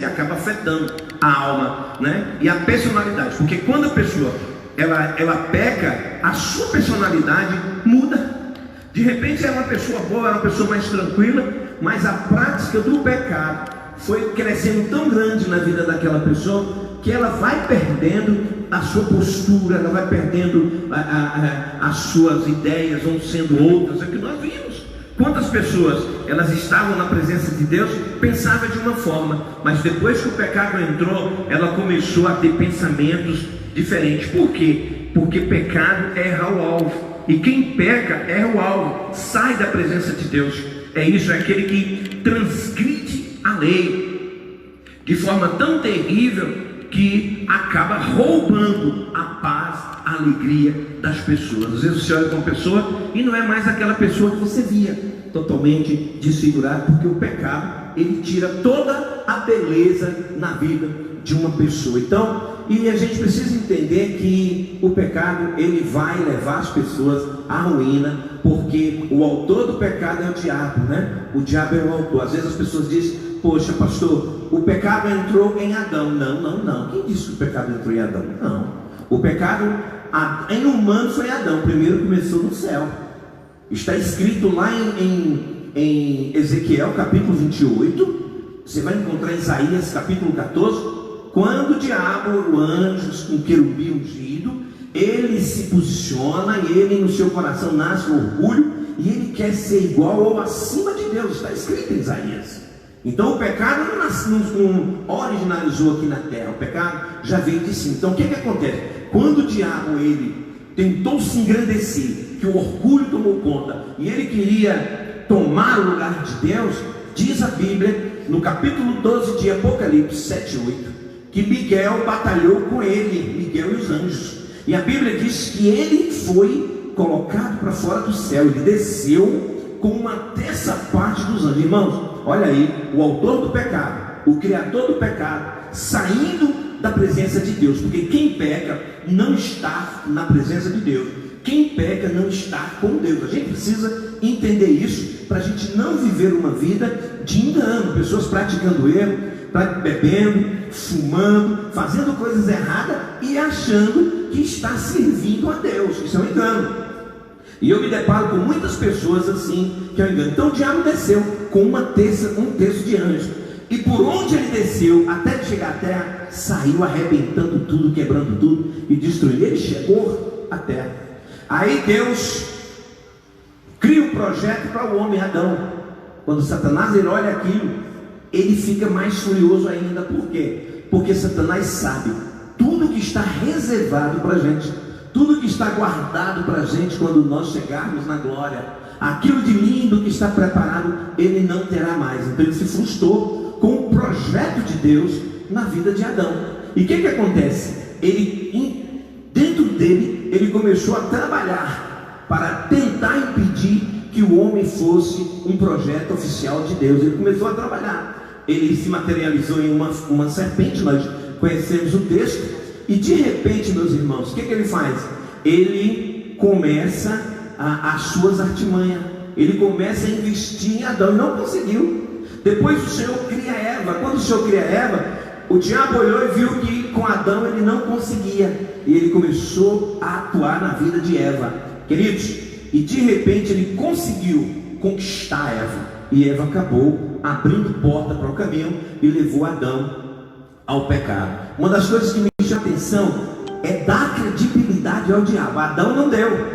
e acaba afetando a alma, né? E a personalidade, porque quando a pessoa ela peca, a sua personalidade muda. De repente é uma pessoa boa, é uma pessoa mais tranquila, mas a prática do pecado foi crescendo tão grande na vida daquela pessoa que ela vai perdendo a sua postura, ela vai perdendo as suas ideias, vão sendo outras. É o que nós vimos. Quantas pessoas elas estavam na presença de Deus, pensavam de uma forma, mas depois que o pecado entrou, ela começou a ter pensamentos diferentes. Por quê? Porque pecado erra o alvo, e quem peca erra o alvo, sai da presença de Deus. É isso, é aquele que transgride a lei de forma tão terrível que acaba roubando a paz, a alegria das pessoas. Às vezes você olha para uma pessoa e não é mais aquela pessoa que você via, totalmente desfigurada, porque o pecado, ele tira toda a beleza na vida de uma pessoa. Então, e a gente precisa entender que o pecado, ele vai levar as pessoas à ruína, porque o autor do pecado é o diabo, né? O diabo é o autor. Às vezes as pessoas dizem: poxa, pastor, o pecado entrou em Adão. Não. Quem disse que o pecado entrou em Adão? Não. O pecado em humano foi Adão. Primeiro começou no céu. Está escrito lá em Ezequiel capítulo 28. Você vai encontrar em Isaías capítulo 14. Quando o diabo, o anjo com querubim ungido, ele se posiciona e ele no seu coração nasce o orgulho e ele quer ser igual ou acima de Deus. Está escrito em Isaías. Então o pecado não originalizou aqui na terra, o pecado já veio de cima. Então o que acontece? Quando o diabo ele tentou se engrandecer, que o orgulho tomou conta e ele queria tomar o lugar de Deus, diz a Bíblia no capítulo 12 de Apocalipse 7 e 8 que Miguel batalhou com ele, Miguel e os anjos, e a Bíblia diz que ele foi colocado para fora do céu, ele desceu com uma terça parte dos anjos. Irmãos, olha aí, o autor do pecado, o criador do pecado, saindo da presença de Deus, porque quem peca não está na presença de Deus, quem peca não está com Deus. A gente precisa entender isso, para a gente não viver uma vida de engano, pessoas praticando erro, bebendo, fumando, fazendo coisas erradas e achando que está servindo a Deus. Isso é um engano. E eu me deparo com muitas pessoas assim, que é um engano. Então o diabo desceu com um terço de anjos, e por onde ele desceu até chegar à terra, saiu arrebentando tudo, quebrando tudo e destruindo. Ele chegou à terra. Aí Deus cria um projeto para o homem Adão. Quando Satanás ele olha aquilo, ele fica mais furioso ainda. Por quê? Porque Satanás sabe tudo que está reservado para a gente, tudo que está guardado para a gente quando nós chegarmos na glória. Aquilo de lindo que está preparado, ele não terá mais. Então ele se frustrou com o projeto de Deus na vida de Adão. E o que acontece? Dentro dele, ele começou a trabalhar para tentar impedir que o homem fosse um projeto oficial de Deus. Ele começou a trabalhar. Ele se materializou em uma serpente, nós conhecemos o texto, e de repente, meus irmãos, o que ele faz? Ele começa as suas artimanhas, ele começa a investir em Adão, e não conseguiu. Depois o Senhor cria Eva. Quando o Senhor cria Eva, o diabo olhou e viu que com Adão ele não conseguia, e ele começou a atuar na vida de Eva, queridos, e de repente ele conseguiu conquistar Eva, e Eva acabou abrindo porta para o caminho e levou Adão ao pecado. Uma das coisas que me chama a atenção é dar credibilidade ao diabo. Adão não deu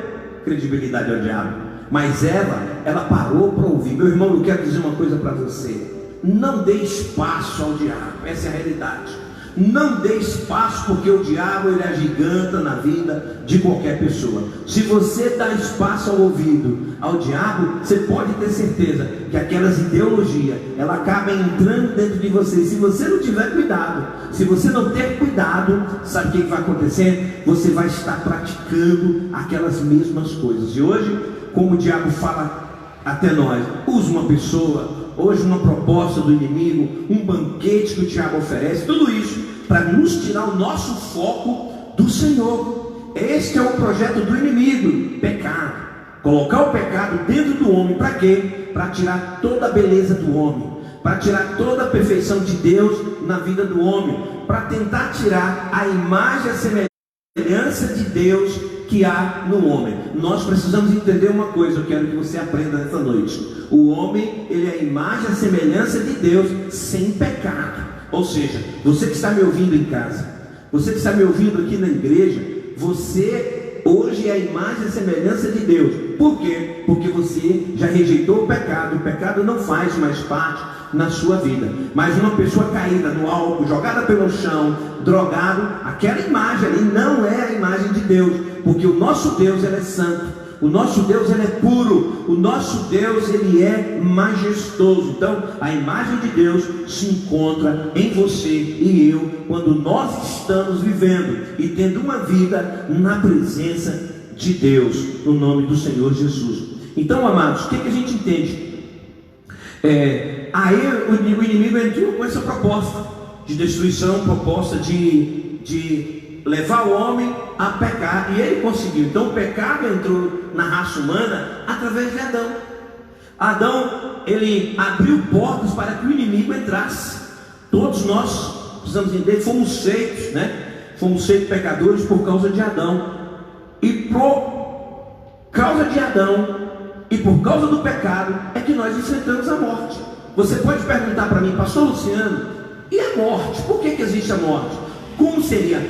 credibilidade ao diabo, mas Eva, ela parou para ouvir. Meu irmão, eu quero dizer uma coisa para você: não dê espaço ao diabo. Essa é a realidade. Não dê espaço, porque o diabo ele agiganta na vida de qualquer pessoa. Se você dá espaço ao ouvido ao diabo, você pode ter certeza que aquelas ideologias ela acaba entrando dentro de você. Se você não tiver cuidado, se você não ter cuidado, sabe o que vai acontecer? Você vai estar praticando aquelas mesmas coisas. E hoje, como o diabo fala até nós, usa uma pessoa, hoje uma proposta do inimigo, um banquete que o diabo oferece, tudo isso para nos tirar o nosso foco do Senhor. Este é o projeto do inimigo: pecado, colocar o pecado dentro do homem. Para quê? Para tirar toda a beleza do homem, para tirar toda a perfeição de Deus na vida do homem, para tentar tirar a imagem e a semelhança de Deus que há no homem. Nós precisamos entender uma coisa, eu quero que você aprenda nessa noite. O homem, ele é a imagem e a semelhança de Deus sem pecado. Ou seja, você que está me ouvindo em casa, você que está me ouvindo aqui na igreja, você hoje é a imagem e semelhança de Deus. Por quê? Porque você já rejeitou o pecado não faz mais parte na sua vida. Mas uma pessoa caída no álcool, jogada pelo chão, drogado, aquela imagem ali não é a imagem de Deus, porque o nosso Deus, ele é santo. O nosso Deus, ele é puro. O nosso Deus, ele é majestoso. Então, a imagem de Deus se encontra em você e eu, quando nós estamos vivendo e tendo uma vida na presença de Deus, no nome do Senhor Jesus. Então, amados, o que a gente entende? Aí o inimigo entrou com essa proposta de destruição, proposta de levar o homem a pecar, e ele conseguiu. Então o pecado entrou na raça humana através de Adão. Adão, ele abriu portas para que o inimigo entrasse. Todos nós precisamos entender, fomos feitos, fomos feitos pecadores por causa de Adão, e por causa de Adão e por causa do pecado é que nós enfrentamos a morte. Você pode perguntar para mim, pastor Luciano, e a morte? Por que existe a morte? Como seria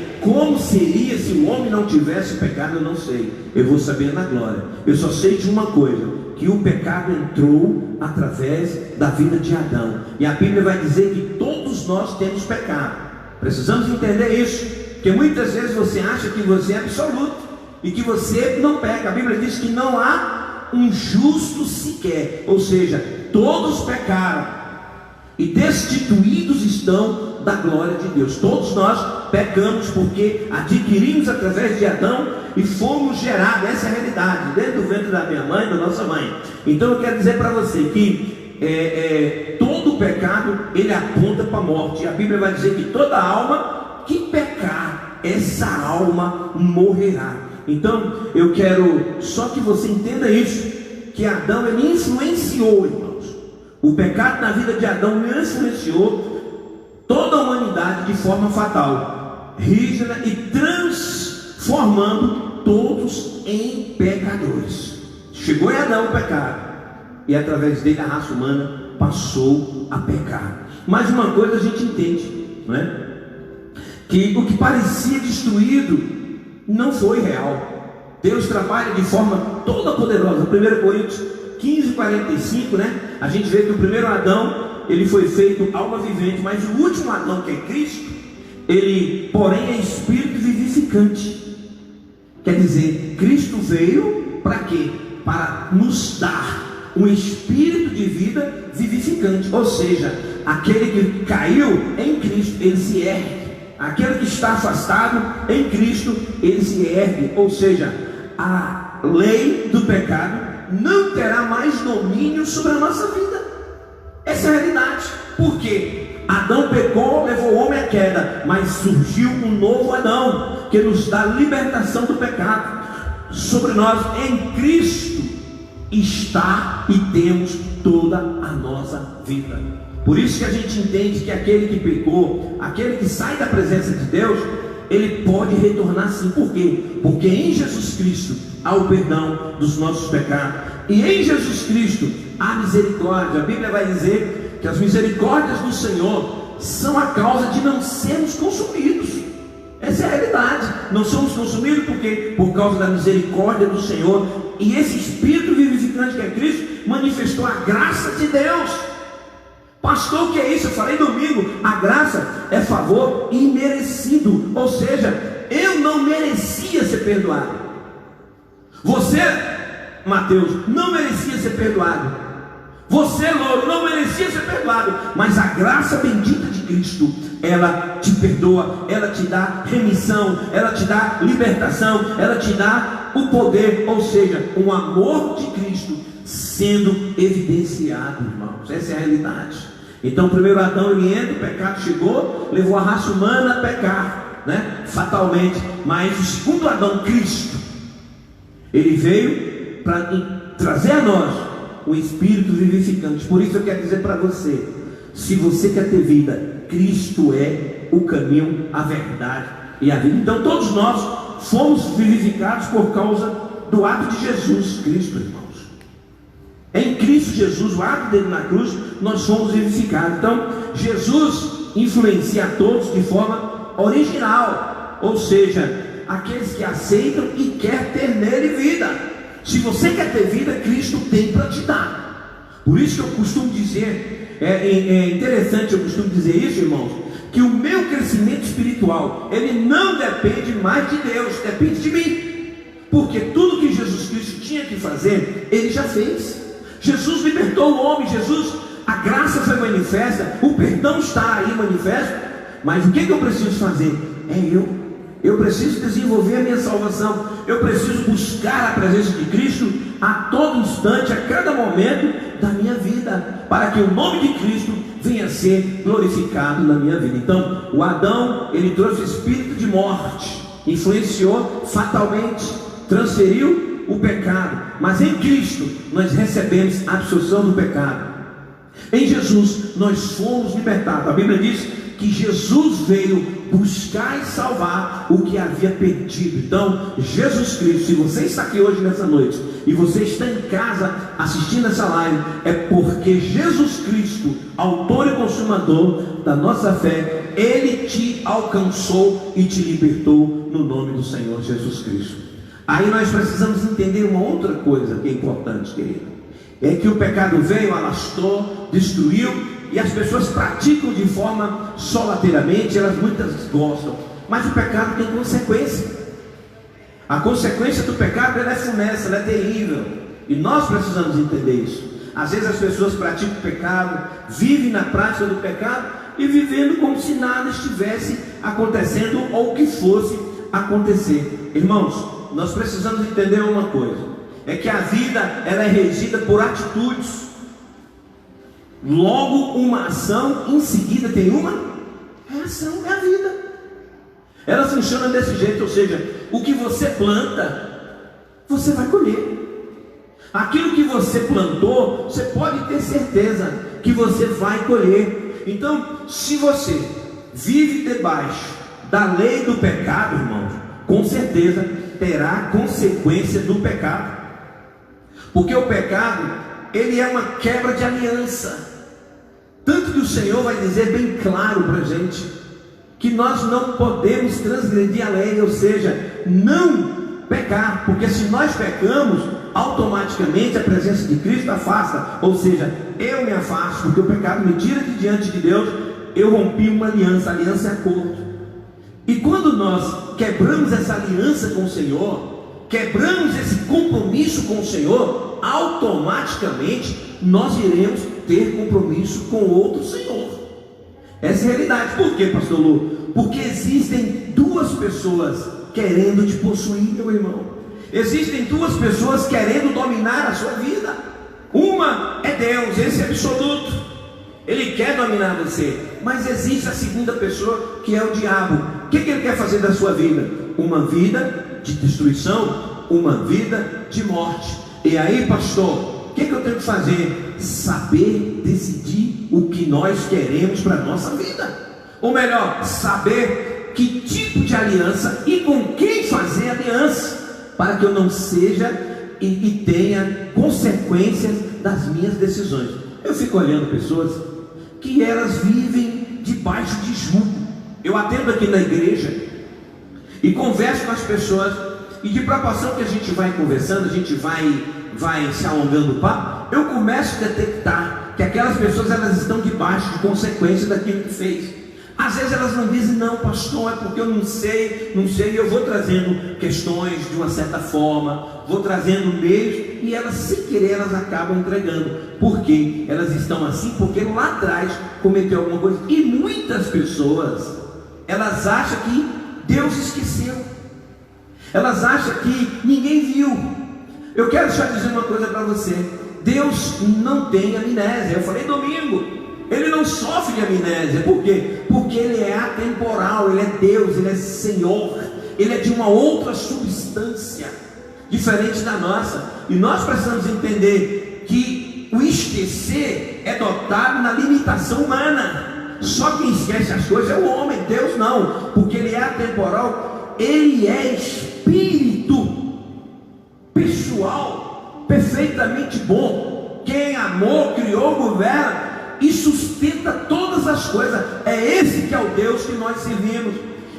se o homem não tivesse pecado? Eu não sei. Eu vou saber na glória. Eu só sei de uma coisa, que o pecado entrou através da vida de Adão. E a Bíblia vai dizer que todos nós temos pecado. Precisamos entender isso, porque muitas vezes você acha que você é absoluto e que você não peca. A Bíblia diz que não há um justo sequer. Ou seja, todos pecaram e destituídos estão da glória de Deus. Todos nós pecamos porque adquirimos através de Adão e fomos gerados. Essa é a realidade, dentro do ventre da minha mãe, da nossa mãe. Então eu quero dizer para você que todo pecado, ele aponta para a morte. E a Bíblia vai dizer que toda alma que pecar, essa alma morrerá. Então eu quero só que você entenda isso, que Adão, ele influenciou, irmãos. O pecado na vida de Adão influenciou toda a humanidade de forma fatal, rígida, e transformando todos em pecadores. Chegou em Adão o pecado, e através dele a raça humana passou a pecar. Mas uma coisa a gente entende, não é? Que o que parecia destruído não foi real. Deus trabalha de forma toda poderosa. 1 Coríntios 15:45, a gente vê que o primeiro Adão, ele foi feito alma vivente, mas o último Adão, que é Cristo, ele porém é espírito vivificante. Quer dizer, Cristo veio para quê? Para nos dar um espírito de vida vivificante. Ou seja, aquele que caiu em Cristo, ele se ergue. Aquele que está afastado em Cristo, ele se ergue. Ou seja, a lei do pecado não terá mais domínio sobre a nossa vida. Essa é a realidade. Por quê? Adão pecou, levou o homem à queda, mas surgiu um novo Adão, que nos dá libertação do pecado. Sobre nós, em Cristo, está e temos toda a nossa vida. Por isso que a gente entende que aquele que pecou, aquele que sai da presença de Deus, ele pode retornar sim. Por quê? Porque em Jesus Cristo há o perdão dos nossos pecados, e em Jesus Cristo há misericórdia. A Bíblia vai dizer que as misericórdias do Senhor são a causa de não sermos consumidos. Essa é a realidade. Não somos consumidos porque por causa da misericórdia do Senhor, e esse Espírito vivificante que é Cristo manifestou a graça de Deus. Pastor, o que é isso? Eu falei domingo, a graça é favor imerecido. Ou seja, eu não merecia ser perdoado. Você, Mateus, não merecia ser perdoado. Você, Louro, não merecia ser perdoado. Mas a graça bendita de Cristo, ela te perdoa, ela te dá remissão, ela te dá libertação, ela te dá o poder. Ou seja, o amor de Cristo sendo evidenciado, irmãos. Essa é a realidade. Então o primeiro Adão, ele entra, o pecado chegou, levou a raça humana a pecar, fatalmente. Mas o segundo Adão, Cristo, ele veio para trazer a nós o Espírito vivificante. Por isso eu quero dizer para você, se você quer ter vida, Cristo é o caminho, a verdade e a vida. Então todos nós fomos vivificados por causa do ato de Jesus Cristo, irmãos. Em Cristo Jesus, o ato dele na cruz, nós fomos vivificados. Então Jesus influencia a todos de forma original, ou seja, aqueles que aceitam e quer ter nele vida. Se você quer ter vida, Cristo tem para te dar. Por isso que eu costumo dizer, é interessante, eu costumo dizer isso, irmãos, que o meu crescimento espiritual, ele não depende mais de Deus, depende de mim. Porque tudo que Jesus Cristo tinha que fazer, ele já fez. Jesus libertou o homem, a graça foi manifesta, o perdão está aí manifesto. Mas o que eu preciso fazer? Eu preciso desenvolver a minha salvação. Eu preciso buscar a presença de Cristo a todo instante, a cada momento da minha vida, para que o nome de Cristo venha a ser glorificado na minha vida. Então, o Adão, ele trouxe o espírito de morte, influenciou fatalmente, transferiu o pecado. Mas em Cristo nós recebemos a absolução do pecado. Em Jesus nós fomos libertados. A Bíblia diz que Jesus veio buscar e salvar o que havia perdido. Então, Jesus Cristo, se você está aqui hoje nessa noite e você está em casa assistindo essa live, é porque Jesus Cristo, autor e consumador da nossa fé, ele te alcançou e te libertou no nome do Senhor Jesus Cristo. Aí nós precisamos entender uma outra coisa que é importante, querido. É que o pecado veio, alastrou, destruiu, e as pessoas praticam de forma solateiramente, elas muitas gostam, mas o pecado tem consequência. A consequência do pecado, ela é funesta, ela é terrível, e nós precisamos entender isso. Às vezes as pessoas praticam o pecado, vivem na prática do pecado e vivendo como se nada estivesse acontecendo ou que fosse acontecer. Irmãos, nós precisamos entender uma coisa, é que a vida, ela é regida por atitudes. Logo uma ação, em seguida tem uma reação, é a vida. Ela funciona desse jeito, ou seja, o que você planta, você vai colher. Aquilo que você plantou, você pode ter certeza que você vai colher. Então, se você vive debaixo da lei do pecado, irmãos, com certeza terá consequência do pecado. Porque o pecado, ele é uma quebra de aliança. Tanto que o Senhor vai dizer bem claro para a gente, que nós não podemos transgredir a lei, ou seja, não pecar, porque se nós pecamos, automaticamente a presença de Cristo afasta, ou seja, eu me afasto, porque o pecado me tira de diante de Deus, eu rompi uma aliança, a aliança é acordo. E quando nós quebramos essa aliança com o Senhor, quebramos esse compromisso com o Senhor, automaticamente nós iremos ter compromisso com outro Senhor. Essa é a realidade. Por quê, pastor Lu? Porque existem duas pessoas querendo te possuir, meu irmão. Existem duas pessoas querendo dominar a sua vida. Uma é Deus, esse é absoluto, ele quer dominar você. Mas existe a segunda pessoa, que é o diabo. O que ele quer fazer da sua vida? Uma vida de destruição, uma vida de morte. E aí, pastor, o que eu tenho que fazer? Saber decidir o que nós queremos para a nossa vida. Ou melhor, saber que tipo de aliança e com quem fazer aliança, para que eu não seja e tenha consequências das minhas decisões. Eu fico olhando pessoas que elas vivem debaixo de jugo. Eu atendo aqui na igreja e converso com as pessoas, e de proporção que a gente vai conversando, a gente vai se alongando o papo, eu começo a detectar que aquelas pessoas, elas estão debaixo de consequência daquilo que fez. Às vezes elas não dizem, não pastor, é porque eu não sei, e eu vou trazendo questões de uma certa forma, vou trazendo meios, e elas sem querer, elas acabam entregando. Por quê? Elas estão assim porque lá atrás cometeu alguma coisa. E muitas pessoas, elas acham que Deus esqueceu, elas acham que ninguém viu. Eu quero só dizer uma coisa para você: Deus não tem amnésia. Eu falei domingo, Ele não sofre de amnésia. Por quê? Porque Ele é atemporal, Ele é Deus, Ele é Senhor, Ele é de uma outra substância, diferente da nossa. E nós precisamos entender que o esquecer é dotado na limitação humana. Só quem esquece as coisas é o homem, Deus não, porque Ele é atemporal, Ele é espírito pessoal, perfeitamente bom. Quem amou, criou, governa e sustenta todas as coisas. É esse que é o Deus que nós servimos.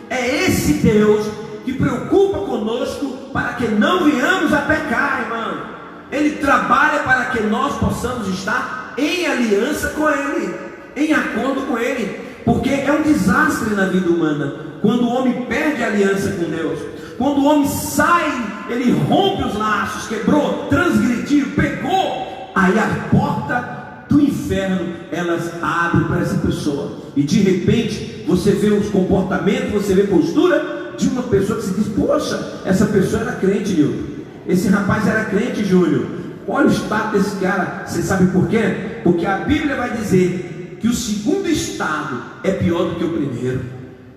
É esse Deus que preocupa conosco para que não venhamos a pecar, irmão. Ele trabalha para que nós possamos estar em aliança com Ele, em acordo com Ele, porque é um desastre na vida humana quando o homem perde a aliança com Deus. Quando o homem sai, ele rompe os laços, quebrou, transgrediu, pegou, aí a porta do inferno elas abrem para essa pessoa, e de repente você vê os comportamentos, você vê a postura de uma pessoa que se diz: poxa, essa pessoa era crente, Nilton, esse rapaz era crente, Júnior, olha o estado desse cara. Você sabe por quê? Porque a Bíblia vai dizer que o segundo estado é pior do que o primeiro.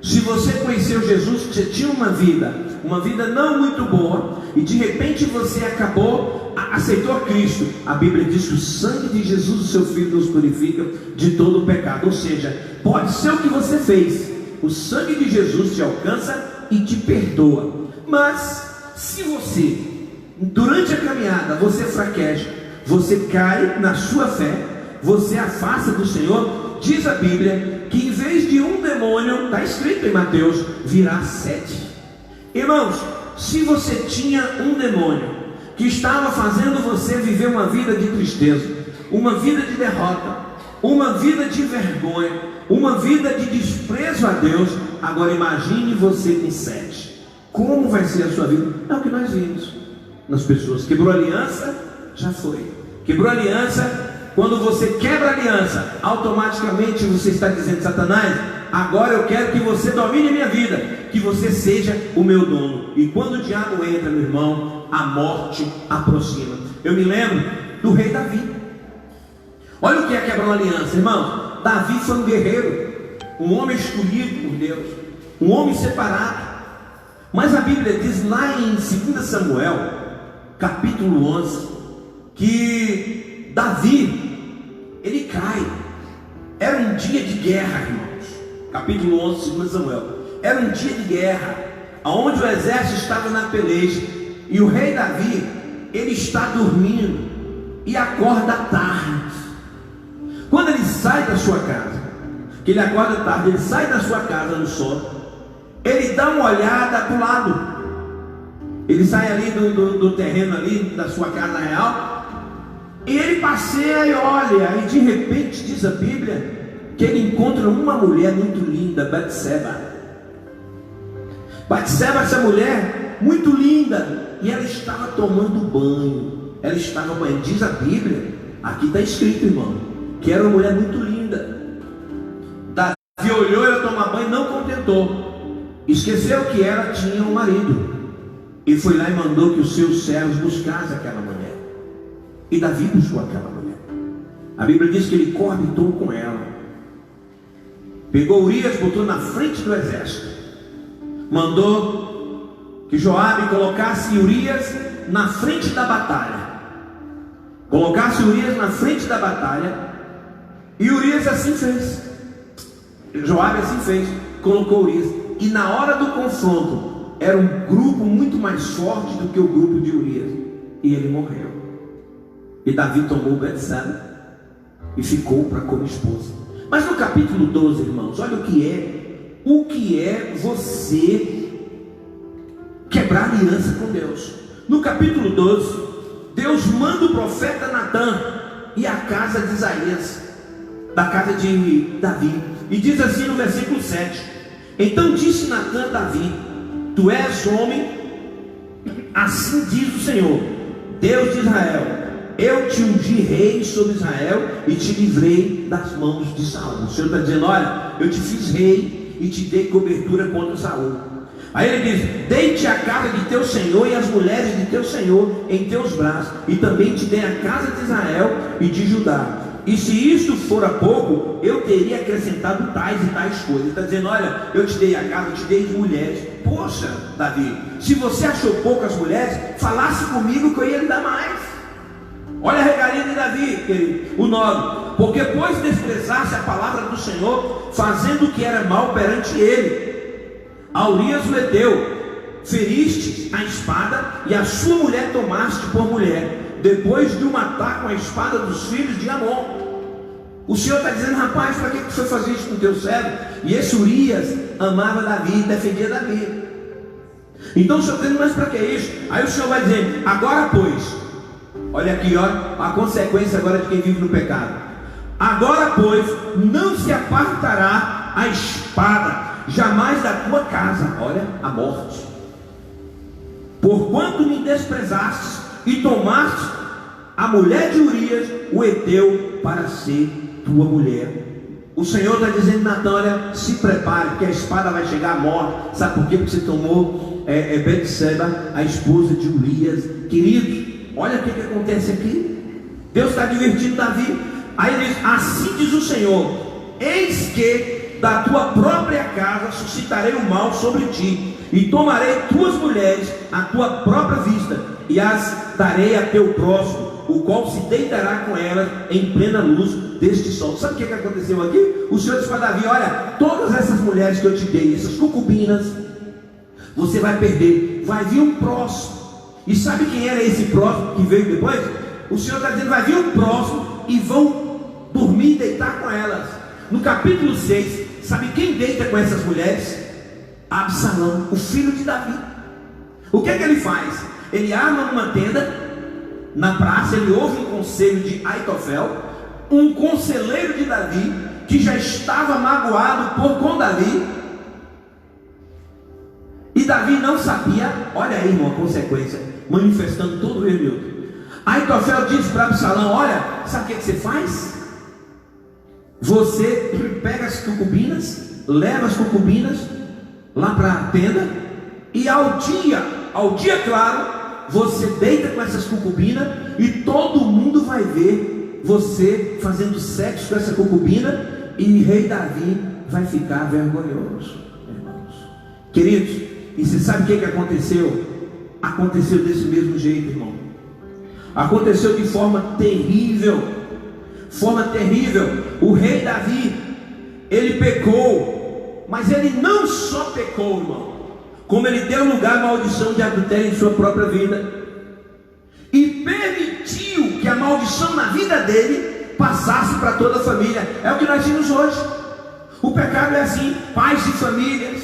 Se você conheceu Jesus, você tinha uma vida não muito boa, e de repente você aceitou a Cristo, a Bíblia diz que o sangue de Jesus, o seu Filho, nos purifica de todo o pecado. Ou seja, pode ser o que você fez, o sangue de Jesus te alcança e te perdoa. Mas se você, durante a caminhada, você fraqueja, você cai na sua fé, você afasta do Senhor, diz a Bíblia que em vez de um demônio, está escrito em Mateus, virá 7. Irmãos, se você tinha um demônio que estava fazendo você viver uma vida de tristeza, uma vida de derrota, uma vida de vergonha, uma vida de desprezo a Deus, agora imagine você com 7. Como vai ser a sua vida? É o que nós vimos nas pessoas. Quebrou a aliança, já foi. Quebrou a aliança. Quando você quebra a aliança, automaticamente você está dizendo: Satanás, agora eu quero que você domine a minha vida, que você seja o meu dono. E quando o diabo entra, meu irmão, a morte aproxima. Eu me lembro do rei Davi. Olha o que é quebrar uma aliança, irmão. Davi foi um guerreiro, um homem escolhido por Deus, um homem separado. Mas a Bíblia diz lá em 2 Samuel, capítulo 11, que Davi, ele cai. Era um dia de guerra, irmãos. Capítulo 11, 2 Samuel. Era um dia de guerra, onde o exército estava na peleja, e o rei Davi, ele está dormindo e acorda tarde. Quando ele sai da sua casa, que ele acorda tarde, ele sai da sua casa no sono, ele dá uma olhada para o lado. Ele sai ali do terreno ali da sua casa real, e ele passeia e olha, e de repente diz a Bíblia que ele encontra uma mulher muito linda, Batseba. Batseba, essa mulher muito linda, e ela estava tomando banho. Ela estava banhando. Diz a Bíblia, aqui está escrito, irmão, que era uma mulher muito linda. Davi olhou ela tomar banho, não contentou, esqueceu que ela tinha um marido, e foi lá e mandou que os seus servos buscassem aquela mulher. E Davi buscou aquela mulher. A Bíblia diz que ele coabitou com ela, pegou Urias, botou na frente do exército, mandou que Joabe colocasse Urias na frente da batalha, colocasse Urias na frente da batalha, e Urias assim fez. Joabe assim fez, colocou Urias, e na hora do confronto era um grupo muito mais forte do que o grupo de Urias, e ele morreu. E Davi tomou Betseba e ficou para como esposa. Mas no capítulo 12, irmãos, olha o que é você quebrar aliança com Deus. No capítulo 12, Deus manda o profeta Natã ir à casa de Isaías, da casa de Davi, e diz assim no versículo 7: então disse Natã a Davi: tu és homem, assim diz o Senhor, Deus de Israel, eu te ungi rei sobre Israel e te livrei das mãos de Saul. O Senhor está dizendo: olha, eu te fiz rei e te dei cobertura contra Saul. Aí ele diz: dei-te a casa de teu senhor e as mulheres de teu senhor em teus braços, e também te dei a casa de Israel e de Judá. E se isto fora pouco, eu teria acrescentado tais e tais coisas. Ele está dizendo: olha, eu te dei a casa, eu te dei as mulheres. Poxa, Davi, se você achou poucas mulheres, falasse comigo que eu ia lhe dar mais. Olha a regalia de Davi, querido. O 9: porque pois desprezaste a palavra do Senhor, fazendo o que era mal perante ele. A Urias o heteu feriste a espada, e a sua mulher tomaste por mulher, depois de o matar com a espada dos filhos de Amon. O Senhor está dizendo: rapaz, para que você fazia isso com o teu servo? E esse Urias amava Davi, defendia Davi. Então o Senhor está dizendo: mas para que isso? Aí o Senhor vai dizer: agora pois, olha aqui, ó, a consequência agora de quem vive no pecado. Agora pois, não se apartará a espada jamais da tua casa, olha, a morte, porquanto me desprezaste e tomaste a mulher de Urias o heteu para ser tua mulher. O Senhor está dizendo: Natan, olha, se prepare, porque a espada vai chegar à morte. Sabe por quê? Porque você tomou Betseba, a esposa de Urias. Queridos, olha o que acontece aqui. Deus está divertindo Davi. Aí ele diz: assim diz o Senhor, eis que da tua própria casa suscitarei o mal sobre ti, e tomarei tuas mulheres à tua própria vista, e as darei a teu próximo, o qual se deitará com elas em plena luz deste sol. Sabe o que aconteceu aqui? O Senhor disse para Davi: olha, todas essas mulheres que eu te dei, essas concubinas, você vai perder, vai vir um próximo. E sabe quem era esse próximo que veio depois? O Senhor está dizendo: vai vir um próximo e vão dormir e deitar com elas. No capítulo 6, sabe quem deita com essas mulheres? Absalão, o filho de Davi. O que ele faz? Ele arma uma tenda na praça, ele ouve um conselho de Aitofel, um conselheiro de Davi, que já estava magoado com Davi, e Davi não sabia. Olha aí, irmão, a consequência, manifestando todo o erro. Aitofel disse para Absalão: olha, sabe o que você faz? Você pega as concubinas, leva as concubinas lá para a tenda, e ao dia claro, você deita com essas concubinas, e todo mundo vai ver você fazendo sexo com essa concubina, e rei Davi vai ficar vergonhoso, irmãos. Queridos, e você sabe o que aconteceu? Aconteceu desse mesmo jeito, irmão. Aconteceu de forma terrível. O rei Davi, ele pecou, mas ele não só pecou, irmão, como ele deu lugar à maldição de adultério em sua própria vida, e permitiu que a maldição na vida dele passasse para toda a família. É o que nós vimos hoje. O pecado é assim: pais de famílias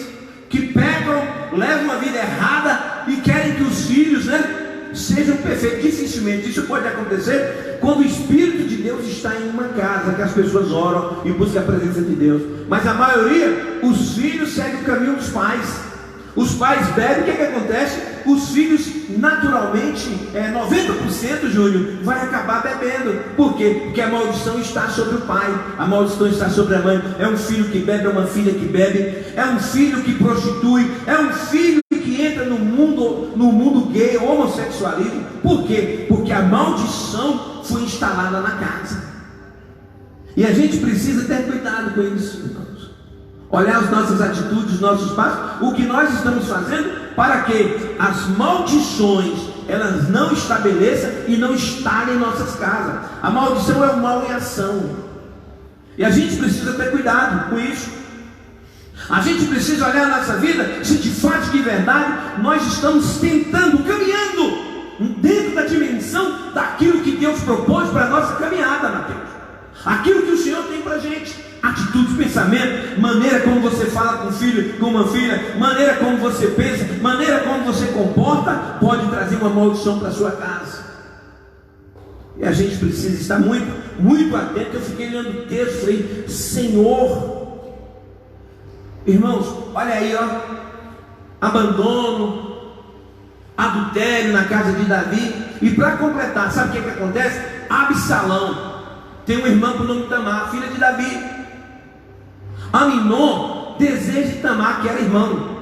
que pecam, levam uma vida errada e querem que os filhos, sejam perfeitos. Dificilmente isso pode acontecer quando o Espírito de Deus está em uma casa, que as pessoas oram e buscam a presença de Deus. Mas a maioria, os filhos seguem o caminho dos pais. Os pais bebem, o que acontece? Os filhos, naturalmente, 90%, Júlio, vai acabar bebendo. Por quê? Porque a maldição está sobre o pai, a maldição está sobre a mãe. É um filho que bebe, é uma filha que bebe, é um filho que prostitui, é um filho que entra no mundo gay, homossexualismo. Por quê? Porque a maldição foi instalada na casa. E a gente precisa ter cuidado com isso, irmãos. Olhar as nossas atitudes, os nossos passos, o que nós estamos fazendo, para que as maldições elas não estabeleçam e não instalem em nossas casas. A maldição é o mal em ação, e a gente precisa ter cuidado com isso. A gente precisa olhar a nossa vida, se de fato, de verdade, nós estamos tentando, caminhando dentro da dimensão daquilo que Deus propôs para a nossa caminhada, Mateus. Aquilo que o Senhor tem para a gente. Atitude, pensamento, maneira como você fala com um filho, com uma filha, maneira como você pensa, maneira como você comporta, pode trazer uma maldição para a sua casa. E a gente precisa estar muito, muito atento. Eu fiquei lendo o texto e falei: Senhor, irmãos, olha aí, abandono, adultério na casa de Davi. E para completar, sabe o que acontece? Absalão tem uma irmã por nome de Tamar, filha de Davi. Aminon deseja Tamar, que era irmão.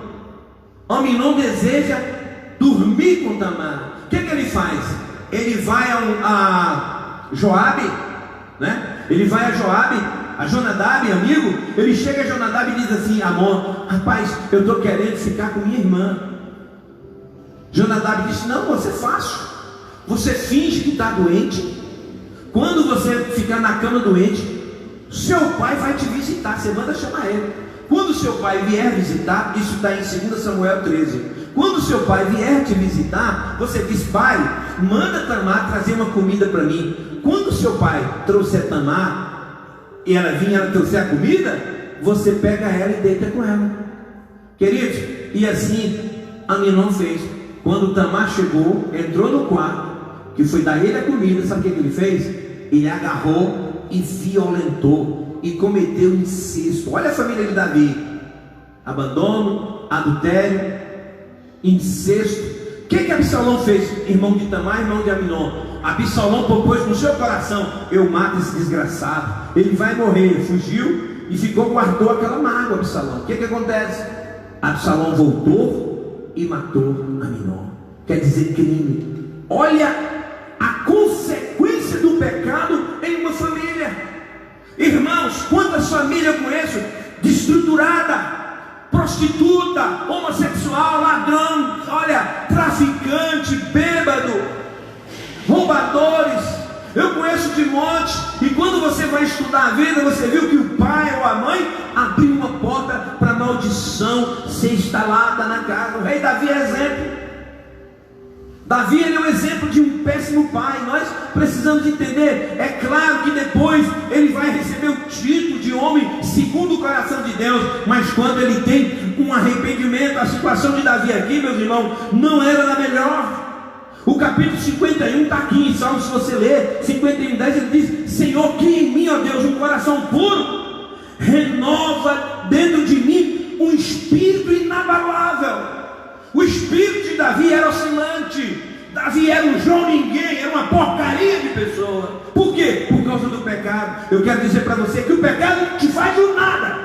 Aminon deseja dormir com Tamar. O que ele faz? Ele vai a Joabe, Ele vai a Joabe, a Jonadab, amigo. Ele chega a Jonadab e diz assim: Amon, rapaz, eu estou querendo ficar com minha irmã. Jonadab disse: não, você é fácil. Você finge que está doente, Quando você ficar na cama doente, seu pai vai te visitar, você manda chamar ele. Quando seu pai vier visitar, isso está em 2 Samuel 13. Quando seu pai vier te visitar, você diz: pai, manda Tamar trazer uma comida para mim. Quando seu pai trouxer Tamar, e ela vinha, ela trouxer a comida, você pega ela e deita com ela. Queridos, e assim Aminon fez. Quando Tamar chegou, entrou no quarto, que foi dar ele a comida, sabe o que ele fez? Ele agarrou e violentou e cometeu incesto. Olha a família de Davi: abandono, adultério, incesto. O que Absalão fez? Irmão de Tamar, irmão de Aminon. Absalão propôs no seu coração: eu mato esse desgraçado, ele vai morrer. Ele fugiu e ficou, guardou aquela mágoa. Absalão, o que acontece? Absalão voltou e matou Aminon. Quer dizer, crime. Olha a consequência do pecado em uma família. Irmãos, quantas famílias eu conheço destruturada, prostituta, homossexual, ladrão, olha, traficante, bêbado, roubadores. Eu conheço de monte. E quando você vai estudar a vida, você viu que o pai ou a mãe abriu uma porta para maldição ser instalada na casa. O rei Davi é exemplo. Davi, ele é um exemplo de um péssimo pai. Nós precisamos entender. É claro que depois ele vai receber o título de homem segundo o coração de Deus, mas quando ele tem um arrependimento, a situação de Davi aqui, meus irmãos, não era da melhor. O capítulo 51 está aqui em Salmos. Se você ler 51:10, ele diz: Senhor, cria em mim, ó Deus, um coração puro, renova dentro de mim um espírito inabalável. O espírito de Davi era oscilante. Davi era um João Ninguém, era uma porcaria de pessoa. Por quê? Por causa do pecado. Eu quero dizer para você que o pecado te faz um nada.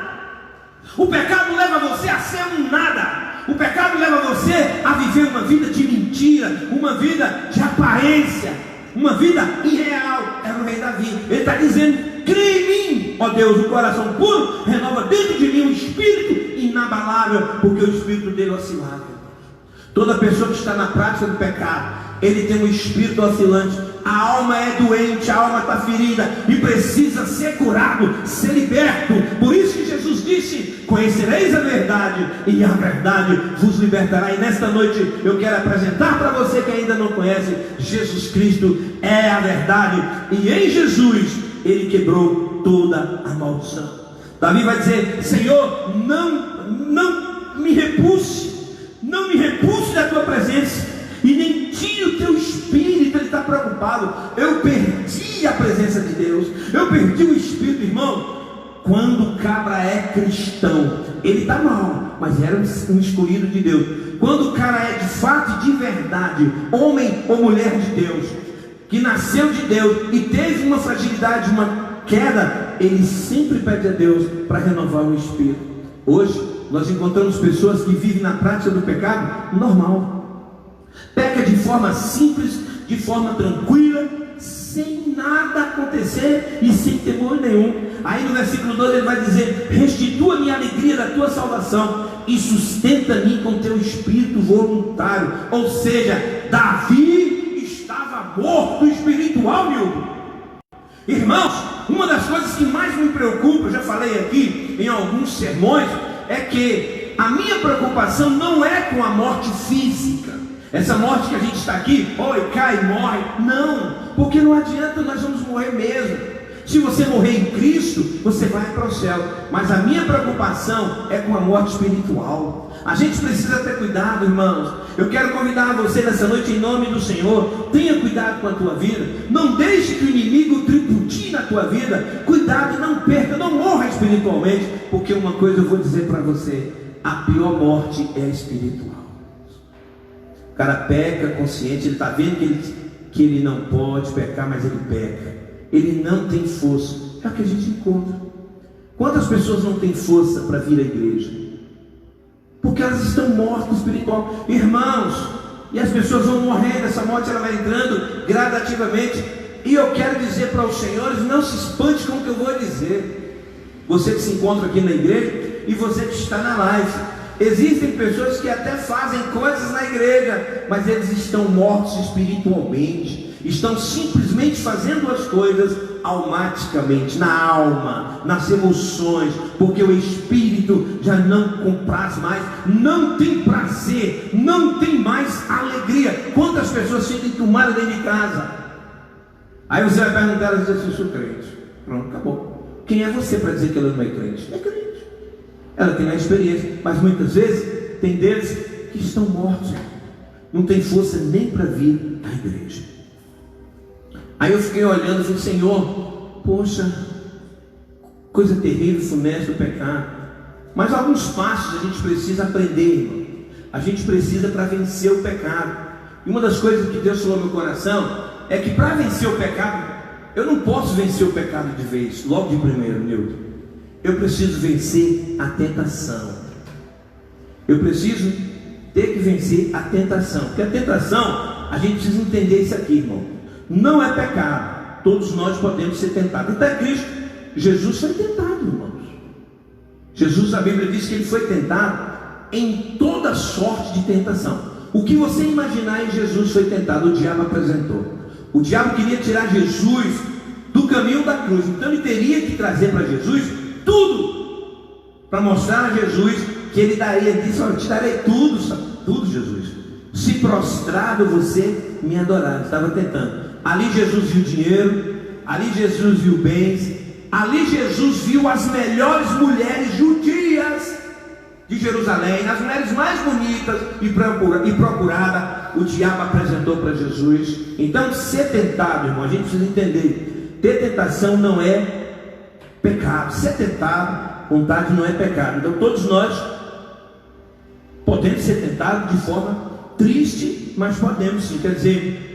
O pecado leva você a ser um nada. O pecado leva você a viver uma vida de mentira, uma vida de aparência, uma vida irreal. Era o rei Davi. Ele está dizendo: cria em mim, ó Deus, um coração puro, renova dentro de mim um espírito inabalável, porque o espírito dele oscilava. Toda pessoa que está na prática do pecado, ele tem um espírito oscilante. A alma é doente, a alma está ferida e precisa ser curado, ser liberto. Por isso que Jesus disse: conhecereis a verdade e a verdade vos libertará. E nesta noite eu quero apresentar para você que ainda não conhece: Jesus Cristo é a verdade, e em Jesus ele quebrou toda a maldição. Davi vai dizer: Senhor, não me repulse, não me repulse da tua presença, e nem tire o teu espírito. Ele está preocupado. Eu perdi a presença de Deus, eu perdi o espírito. Irmão, quando o cabra é cristão, ele está mal, mas era um escolhido de Deus. Quando o cara é de fato e de verdade homem ou mulher de Deus, que nasceu de Deus e teve uma fragilidade, uma queda, ele sempre pede a Deus para renovar o espírito. Hoje nós encontramos pessoas que vivem na prática do pecado normal, peca de forma simples, de forma tranquila, sem nada acontecer e sem temor nenhum. Aí no versículo 12 ele vai dizer: restitua-me a alegria da tua salvação e sustenta-me com teu espírito voluntário. Ou seja, Davi estava morto espiritual, meu irmãos. Uma das coisas que mais me preocupa, eu já falei aqui em alguns sermões, é que a minha preocupação não é com a morte física, essa morte que a gente está aqui, oi, cai, morre. Não, porque não adianta, nós vamos morrer mesmo. Se você morrer em Cristo, você vai para o céu. Mas a minha preocupação é com a morte espiritual. A gente precisa ter cuidado, irmãos. Eu quero convidar você nessa noite, em nome do Senhor: tenha cuidado com a tua vida. Não deixe que o inimigo tribute na tua vida. Cuidado, não perca, não morra espiritualmente. Porque uma coisa eu vou dizer para você: a pior morte é a espiritual. O cara peca consciente, ele está vendo que ele não pode pecar, mas ele peca. Ele não tem força. É o que a gente encontra. Quantas pessoas não têm força para vir à igreja? Porque elas estão mortas espiritual. Irmãos, e as pessoas vão morrendo, essa morte ela vai entrando gradativamente. E eu quero dizer para os senhores: não se espante com o que eu vou dizer. Você que se encontra aqui na igreja e você que está na live. Existem pessoas que até fazem coisas na igreja, mas eles estão mortos espiritualmente. estão simplesmente fazendo as coisas automaticamente, na alma, nas emoções, porque o espírito já não compraz mais, não tem prazer, não tem mais alegria. Quantas pessoas sentem tomadas dentro de casa? Aí você vai perguntar, e dizer assim: sou crente. Pronto, acabou. Quem é você para dizer que ela não é crente? É crente. Ela tem a experiência, mas muitas vezes tem deles que estão mortos, não tem força nem para vir à igreja. Aí eu fiquei olhando e falei: Senhor, poxa, coisa terrível, funesta o pecado. Mas alguns passos a gente precisa aprender, irmão. A gente precisa para vencer o pecado. E uma das coisas que Deus falou no meu coração é que para vencer o pecado, eu não posso vencer o pecado de vez, logo de primeiro, Nilton. Eu preciso vencer a tentação. Eu preciso ter que vencer a tentação. Porque a tentação, a gente precisa entender isso aqui, irmão. Não é pecado. Todos nós podemos ser tentados. Até Cristo, Jesus foi tentado, irmãos. Jesus, a Bíblia diz que ele foi tentado em toda sorte de tentação. O que você imaginar em Jesus foi tentado, o diabo apresentou. O diabo queria tirar Jesus do caminho da cruz. Então ele teria que trazer para Jesus tudo, para mostrar a Jesus que ele daria, disse: olha, eu te darei tudo, tudo, Jesus. Se prostrado você me adorar. Estava tentando. Ali Jesus viu dinheiro, ali Jesus viu bens, ali Jesus viu as melhores mulheres judias de Jerusalém, as mulheres mais bonitas e procuradas. O diabo apresentou para Jesus. Então, ser tentado, irmão, a gente precisa entender: ter tentação não é pecado. Ser tentado, vontade não é pecado. Então, todos nós podemos ser tentados de forma triste, mas podemos sim. Quer dizer,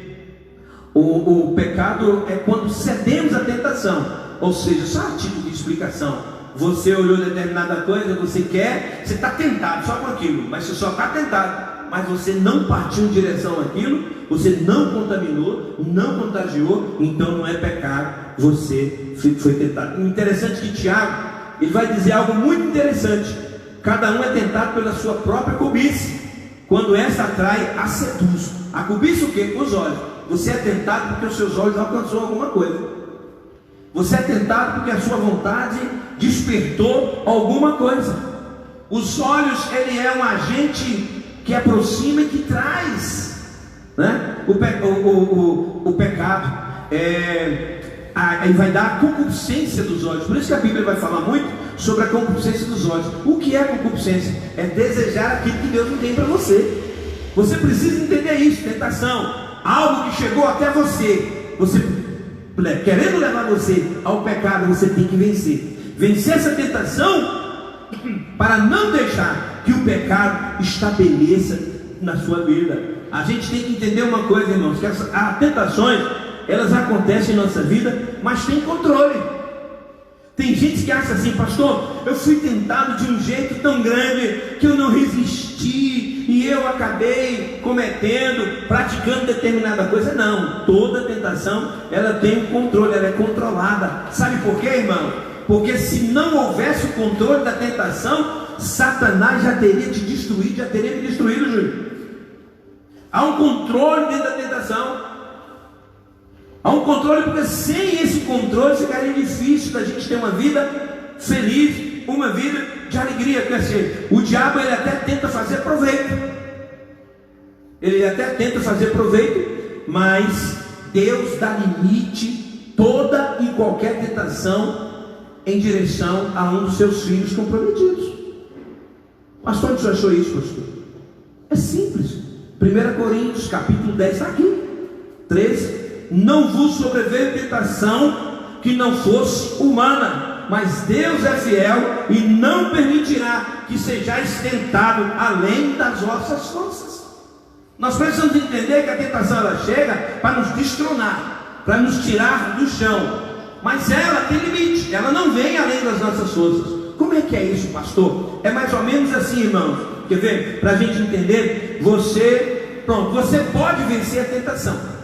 o pecado é quando cedemos à tentação. Ou seja, só a título de explicação: você olhou determinada coisa, você quer, você está tentado só com aquilo, mas você só está tentado, mas você não partiu em direção àquilo, você não contaminou, não contagiou, então não é pecado, você foi tentado. Interessante que Tiago, ele vai dizer algo muito interessante: cada um é tentado pela sua própria cobiça, quando essa atrai, a seduz. A cobiça o quê? Os olhos. Você é tentado porque os seus olhos alcançou alguma coisa. Você é tentado porque a sua vontade despertou alguma coisa. Os olhos, ele é um agente que aproxima e que traz, né? o pecado. Aí vai dar a concupiscência dos olhos. Por isso que a Bíblia vai falar muito sobre a concupiscência dos olhos. O que é concupiscência? É desejar aquilo que Deus não tem para você. Você precisa entender isso. Tentação, algo que chegou até você, você querendo levar você ao pecado, você tem que vencer essa tentação, para não deixar que o pecado estabeleça na sua vida. A gente tem que entender uma coisa, irmãos, que as tentações, elas acontecem em nossa vida, mas tem controle. Tem gente que acha assim: pastor, eu fui tentado de um jeito tão grande que eu não resisti e eu acabei praticando determinada coisa. Não, toda tentação, ela tem um controle, ela é controlada. Sabe por quê, irmão? Porque se não houvesse o controle da tentação, Satanás já teria te destruído, já teria me destruído, Júlio. Há um controle dentro da tentação. Há um controle, porque sem esse controle ficaria difícil da gente ter uma vida feliz, uma vida de alegria. Quer dizer, o diabo, ele até tenta fazer proveito. Mas Deus dá limite toda e qualquer tentação em direção a um dos seus filhos comprometidos. Pastor, onde você achou isso, pastor? É simples. 1 Coríntios capítulo 10 está aqui, 13. Não vos sobreveio tentação que não fosse humana, mas Deus é fiel e não permitirá que sejais tentado além das vossas forças. Nós precisamos entender que a tentação, ela chega para nos destronar, para nos tirar do chão, mas ela tem limite, ela não vem além das nossas forças. Como é que é isso, pastor? É mais ou menos assim, irmãos. Quer ver? Para a gente entender, você pode vencer a tentação.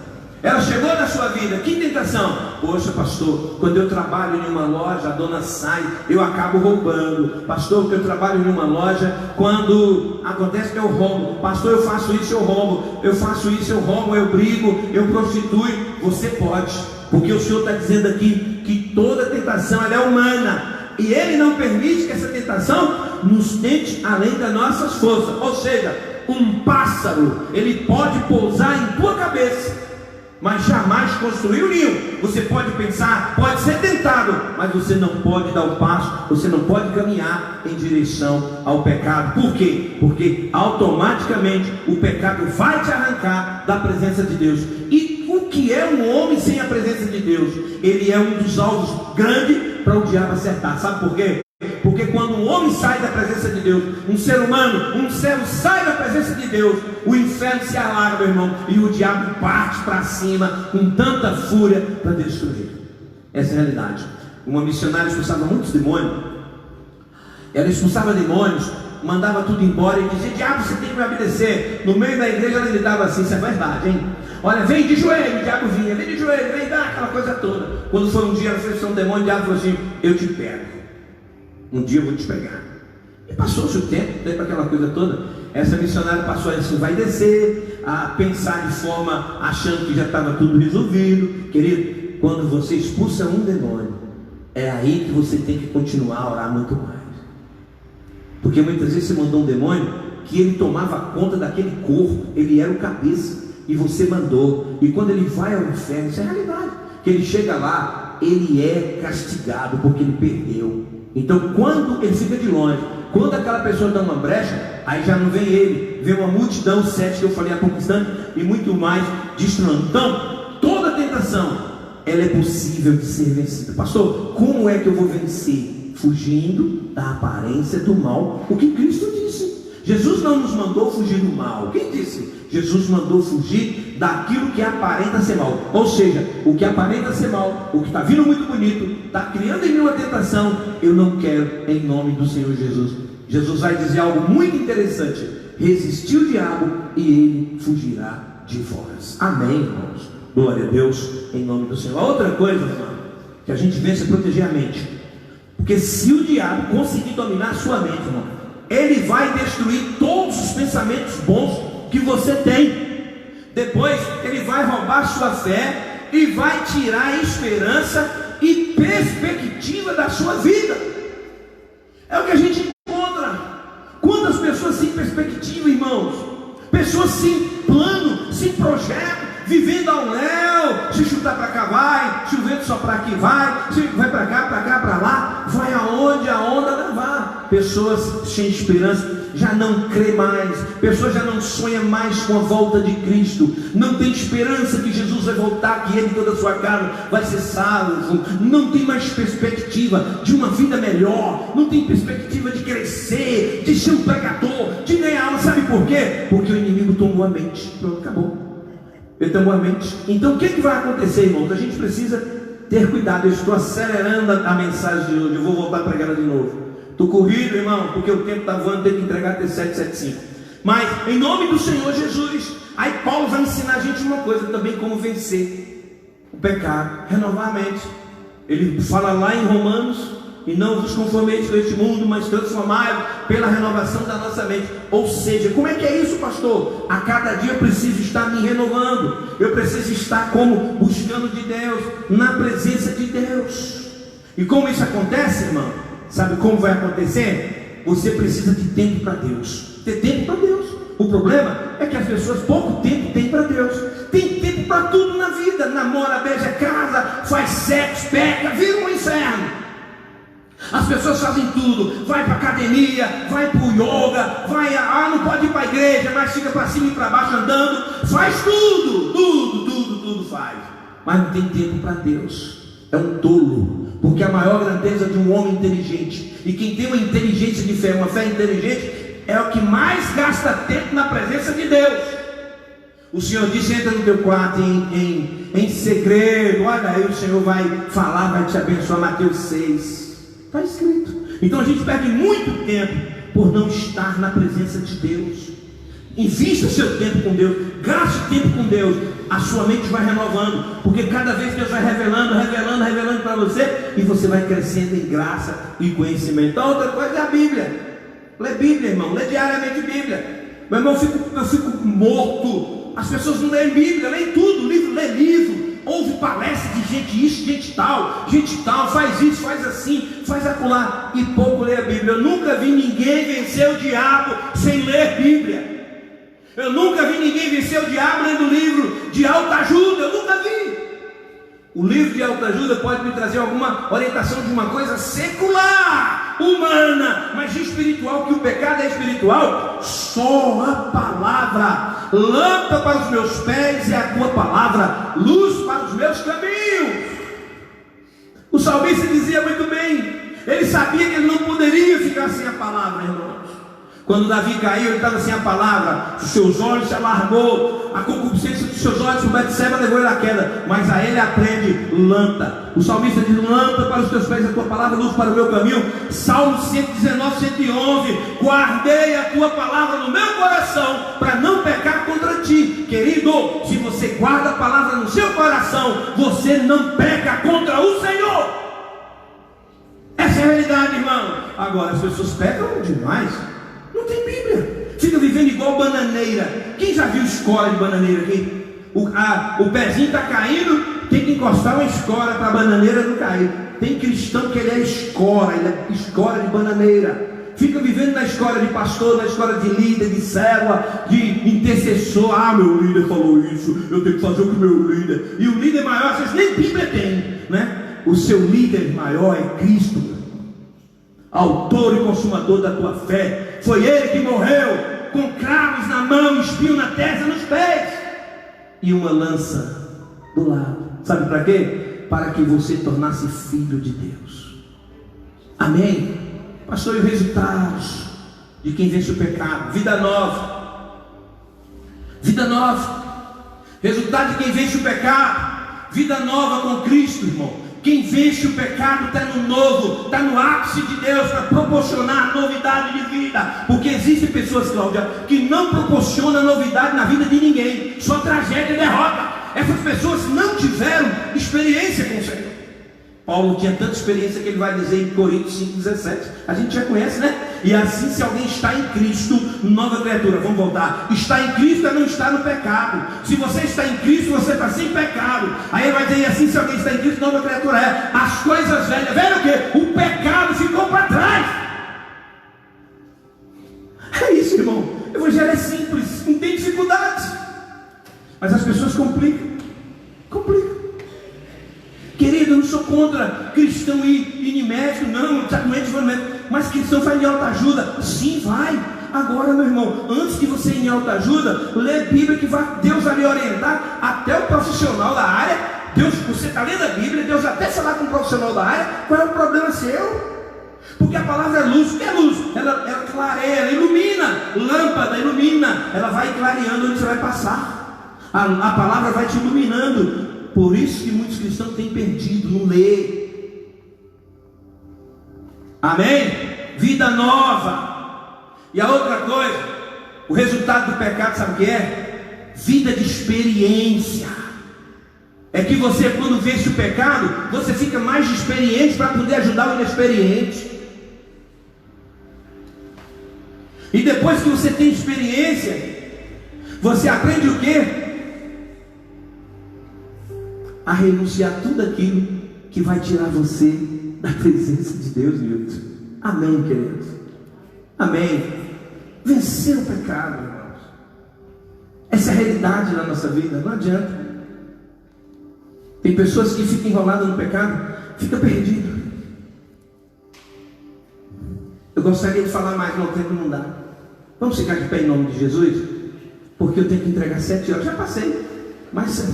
Ela chegou na sua vida, que tentação? Poxa, pastor, quando eu trabalho em uma loja, a dona sai, eu acabo roubando. Pastor, que eu trabalho em uma loja, quando acontece que eu roubo. Pastor, eu faço isso, eu roubo. Eu faço isso, eu roubo, eu brigo, eu prostituo. Você pode, porque o Senhor está dizendo aqui que toda tentação ela é humana. E Ele não permite que essa tentação nos tente além das nossas forças. Ou seja, um pássaro, ele pode pousar em tua cabeça, mas jamais construir um ninho. Você pode pensar, pode ser tentado, mas você não pode dar o passo, você não pode caminhar em direção ao pecado. Por quê? Porque automaticamente o pecado vai te arrancar da presença de Deus. E o que é um homem sem a presença de Deus? Ele é um dos alvos grandes para o diabo acertar. Sabe por quê? Porque quando um homem sai da presença de Deus, um ser humano, um servo sai da presença de Deus, o inferno se alarga, meu irmão, e o diabo parte para cima com tanta fúria para destruir. Essa é a realidade. Uma missionária expulsava muitos demônios. Ela expulsava demônios, mandava tudo embora e dizia: diabo, você tem que me obedecer. No meio da igreja ela gritava assim: isso é verdade, hein? Olha, vem de joelho. O diabo vinha, vem de joelho, vem dar aquela coisa toda. Quando foi um dia ela fez um demônio, o diabo falou assim: eu te pego. Um dia eu vou te pegar. E passou-se o tempo, daí para aquela coisa toda. Essa missionária passou assim, vai descer, a pensar de forma, achando que já estava tudo resolvido. Querido, quando você expulsa um demônio, é aí que você tem que continuar a orar muito mais. Porque muitas vezes você mandou um demônio que ele tomava conta daquele corpo, ele era o cabeça, e você mandou. E quando ele vai ao inferno, isso é realidade, que ele chega lá, ele é castigado porque ele perdeu. Então quando ele fica de longe, quando aquela pessoa dá uma brecha, aí já não vem ele, vem uma multidão, 7 que eu falei há pouco instante, e muito mais destruindo. Então toda tentação, ela é possível de ser vencida. Pastor, como é que eu vou vencer? Fugindo da aparência do mal. O que Cristo disse. Jesus não nos mandou fugir do mal. Quem disse? Jesus mandou fugir daquilo que aparenta ser mal. Ou seja, o que aparenta ser mal, o que está vindo muito bonito, está criando em mim uma tentação, eu não quero, em nome do Senhor Jesus. Jesus vai dizer algo muito interessante: resistir o diabo e ele fugirá de vós. Amém, irmãos? Glória a Deus, em nome do Senhor. A outra coisa, irmão, que a gente vence é proteger a mente. Porque se o diabo conseguir dominar a sua mente, irmão, ele vai destruir todos os pensamentos bons que você tem. Depois ele vai roubar sua fé e vai tirar a esperança e perspectiva da sua vida. É o que a gente encontra. Quantas pessoas sem perspectiva, irmãos? Pessoas sem plano, sem projeto, vivendo ao léu. Se chutar para cá vai, se o vento soprar aqui vai, se vai para cá, para lá, vai aonde a onda levar. Pessoas sem esperança, já não crê mais, pessoas já não sonham mais com a volta de Cristo, não tem esperança que Jesus vai voltar, que ele e toda a sua casa vai ser salvo, não tem mais perspectiva de uma vida melhor, não tem perspectiva de crescer, de ser um pregador, de ganhar alma. Sabe por quê? Porque o inimigo tomou a mente. Pronto, acabou. Ele tomou a mente. Então o que vai acontecer, irmãos? A gente precisa ter cuidado. Eu estou acelerando a mensagem de hoje, eu vou voltar a pregar de novo. Estou corrido, irmão, porque o tempo está voando, tem que entregar até 7:75. Mas, em nome do Senhor Jesus, aí Paulo vai ensinar a gente uma coisa também, como vencer o pecado, renovar a mente. Ele fala lá em Romanos: e não vos conformeis com este mundo, mas transformai-vos pela renovação da nossa mente. Ou seja, como é que é isso, pastor? A cada dia eu preciso estar me renovando, eu preciso estar como buscando de Deus, na presença de Deus. E como isso acontece, irmão? Sabe como vai acontecer? Você precisa de tempo para Deus. Ter tempo para Deus. O problema é que as pessoas pouco tempo têm para Deus. Tem tempo para tudo na vida. Namora, beija, casa, faz sexo, peca, vira um inferno. As pessoas fazem tudo. Vai para academia, vai para o yoga, não pode ir para a igreja, mas fica para cima e para baixo andando. Faz tudo faz. Mas não tem tempo para Deus. É um tolo. Porque a maior grandeza de um homem inteligente, e quem tem uma inteligência de fé, uma fé inteligente, é o que mais gasta tempo na presença de Deus. O Senhor disse: entra no teu quarto em segredo, olha aí, o Senhor vai falar, vai te abençoar. Mateus 6, está escrito. Então a gente perde muito tempo por não estar na presença de Deus. Invista seu tempo com Deus, gaste tempo com Deus, a sua mente vai renovando, porque cada vez Deus vai revelando para você, e você vai crescendo em graça e conhecimento. Então, outra coisa é a Bíblia. Lê Bíblia, irmão, lê diariamente Bíblia. Meu irmão, eu fico morto. As pessoas não leem Bíblia, leem tudo, lê livro, ouve palestra de gente isso, gente tal, faz isso, faz assim, faz acolá, e pouco lê a Bíblia. Eu nunca vi ninguém vencer o diabo sem ler Bíblia. Eu nunca vi ninguém vencer o diabo lendo livro de autoajuda, eu nunca vi. O livro de autoajuda pode me trazer alguma orientação de uma coisa secular, humana, mas espiritual, que o pecado é espiritual. Só a palavra, lâmpada para os meus pés é a tua palavra, luz para os meus caminhos. O salmista dizia muito bem, ele sabia que ele não poderia ficar sem a palavra, irmãos. Quando Davi caiu, ele estava sem a palavra, os seus olhos se alargou, a concupiscência dos seus olhos, o Betseba levou ele à queda, mas a ele aprende lâmpada. O salmista diz, lâmpada para os teus pés, a tua palavra, luz para o meu caminho. Salmo 119, 111, guardei a tua palavra no meu coração, para não pecar contra ti. Querido, se você guarda a palavra no seu coração, você não peca contra o Senhor. Essa é a realidade, irmão. Agora, as pessoas pecam demais. Não tem Bíblia, fica vivendo igual bananeira. Quem já viu escola de bananeira aqui? O pezinho está caindo, tem que encostar uma escora para a bananeira não cair. Tem cristão que ele é escora de bananeira. Fica vivendo na escola de pastor, na escola de líder, de célula, de intercessor. Ah, meu líder falou isso, eu tenho que fazer o que meu líder. E o líder maior, vocês nem Bíblia tem, né? O seu líder maior é Cristo, autor e consumador da tua fé. Foi ele que morreu com cravos na mão, espinho na testa, nos pés, e uma lança do lado. Sabe para quê? Para que você tornasse filho de Deus. Amém? Pastor, e os resultados de quem vence o pecado? Vida nova. Vida nova. Resultado de quem vence o pecado: vida nova com Cristo, irmão. Quem vence o pecado está no novo, está no ápice de Deus para proporcionar novidade de vida. Porque existem pessoas, Cláudia, que não proporcionam novidade na vida de ninguém, só tragédia e derrota. Essas pessoas não tiveram experiência com o Senhor. Paulo tinha tanta experiência que ele vai dizer em Coríntios 5,17. A gente já conhece, né? E assim, se alguém está em Cristo, nova criatura. Vamos voltar. Está em Cristo é não estar no pecado. Se você está em Cristo, você está sem pecado. Aí ele vai dizer, e assim, se alguém está em Cristo, nova criatura é. As coisas velhas, velho o quê? O pecado ficou para trás. É isso, irmão. O evangelho é simples, não tem dificuldades. Mas as pessoas complicam. Querido, eu não sou contra cristão ir em médico, não, está doente, mas cristão vai em autoajuda. Sim, vai. Agora, meu irmão, antes de você ir em autoajuda, lê Bíblia, que Deus vai lhe orientar. Até o profissional da área, você está lendo a Bíblia, Deus até falar com o profissional da área, qual é o problema seu? Porque a palavra é luz. O que é luz? Ela clareia, ela ilumina. Lâmpada ilumina, ela vai clareando onde você vai passar. A palavra vai te iluminando. Por isso que muitos cristãos têm perdido, não lê. Amém? Vida nova. E a outra coisa, o resultado do pecado, sabe o que é? Vida de experiência. É que você, quando vence o pecado, você fica mais experiente para poder ajudar o inexperiente. E depois que você tem experiência, você aprende o quê? A renunciar tudo aquilo que vai tirar você da presença de Deus, Nilton. Amém, queridos? Amém. Vencer o pecado, irmãos. Essa é a realidade na nossa vida, não adianta. Tem pessoas que ficam enroladas no pecado, fica perdido. Eu gostaria de falar mais, mas o tempo não dá. Vamos ficar de pé em nome de Jesus? Porque eu tenho que entregar 7 horas. Já passei, mas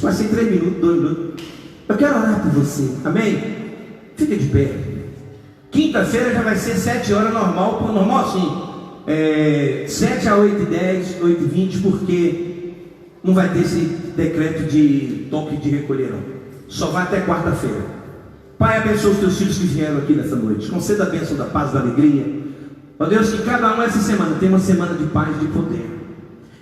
passei 3 minutos, 2 minutos. Eu quero orar por você, amém? Fica de pé. Quinta-feira já vai ser 7 horas normal, normal assim, 7 a 8h10, 8h20, porque não vai ter esse decreto de toque de recolher, não. Só vai até quarta-feira. Pai, abençoa os teus filhos que vieram aqui nessa noite. Conceda a bênção da paz, da alegria. Ó Deus, que cada um essa semana tenha uma semana de paz e de poder.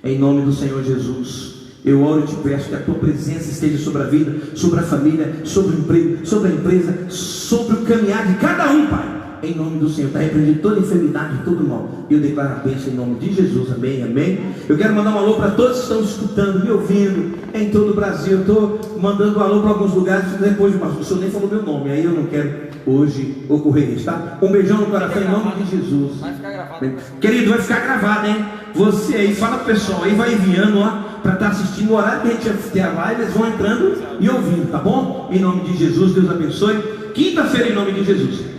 Em nome do Senhor Jesus, eu oro e te peço que a tua presença esteja sobre a vida, sobre a família, sobre o emprego, sobre a empresa, sobre o caminhar de cada um, Pai. Em nome do Senhor, está repreendido toda enfermidade e todo mal. Eu declaro a bênção em nome de Jesus, amém, amém. Eu quero mandar um alô para todos que estão escutando, me ouvindo em todo o Brasil. Eu estou mandando um alô para alguns lugares, depois, mas o senhor nem falou meu nome, aí eu não quero hoje ocorrer isso, tá? Um beijão no coração em nome de Jesus. Vai ficar gravado. Querido, vai ficar gravado, hein? Você aí, fala pro pessoal aí, vai enviando lá para estar assistindo o horário que a gente vai ter a live, eles vão entrando e ouvindo, tá bom? Em nome de Jesus, Deus abençoe. Quinta-feira, em nome de Jesus.